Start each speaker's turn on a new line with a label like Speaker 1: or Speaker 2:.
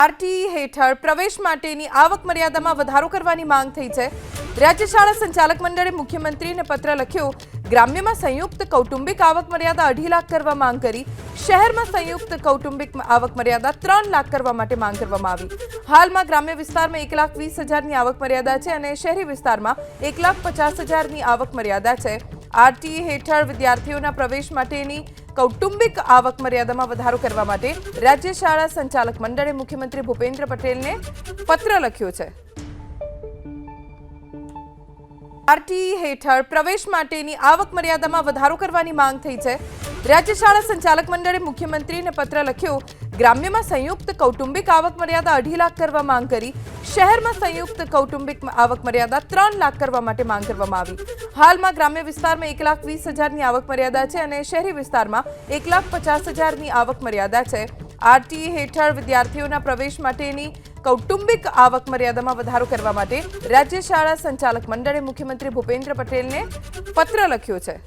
Speaker 1: RT હેઠળ પ્રવેશ માટેની આવક મર્યાદામાં વધારો કરવાની માંગ થઈ છે। રાજ્ય શાળા સંચાલક મંડળે મુખ્યમંત્રીને પત્ર લખ્યો। ગ્રામ્યમાં સંયુક્ત કૌટુંબિક આવક મર્યાદા 2.5 લાખ કરવા માંગ કરી। શહેરમાં સંયુક્ત કૌટુંબિક આવક મર્યાદા 3 લાખ કરવા માટે માંગ કરવામાં આવી। હાલમાં ગ્રામ્ય વિસ્તારમાં 1,20,000 ની આવક મર્યાદા છે અને શહેરી વિસ્તારમાં 1,50,000 ની આવક મર્યાદા છે। આરટી હેઠળ વિદ્યાર્થીઓના પ્રવેશ માટેની કૌટુંબિક આવક મર્યાદામાં વધારો કરવા માટે રાજ્ય શાળા સંચાલક મંડળે મુખ્યમંત્રી ભૂપેન્દ્ર પટેલને પત્ર લખ્યો છે। આરટી હેઠળ પ્રવેશ માટેની આવક મર્યાદામાં વધારો કરવાની માંગ થઈ છે। રાજ્ય શાળા સંચાલક મંડળે મુખ્યમંત્રીને પત્ર લખ્યો। ગ્રામ્યમાં સંયુક્ત કૌટુંબિક આવક મર્યાદા 2.5 લાખ કરવા માંગ કરી। શહેરમાં સંયુક્ત કૌટુંબિક આવક મર્યાદા 3 લાખ કરવા માટે માંગ કરવામાં આવી। હાલમાં ગ્રામ્ય વિસ્તારમાં 1,20,000 ની આવક મર્યાદા છે અને શહેરી વિસ્તારમાં 1,50,000 ની આવક મર્યાદા છે। આરટી હેઠળ વિદ્યાર્થીઓના પ્રવેશ માટેની કૌટુંબિક આવક મર્યાદામાં વધારો કરવા માટે રાજ્ય શાળા સંચાલક મંડળે મુખ્યમંત્રી ભૂપેન્દ્ર પટેલને પત્ર લખ્યો છે।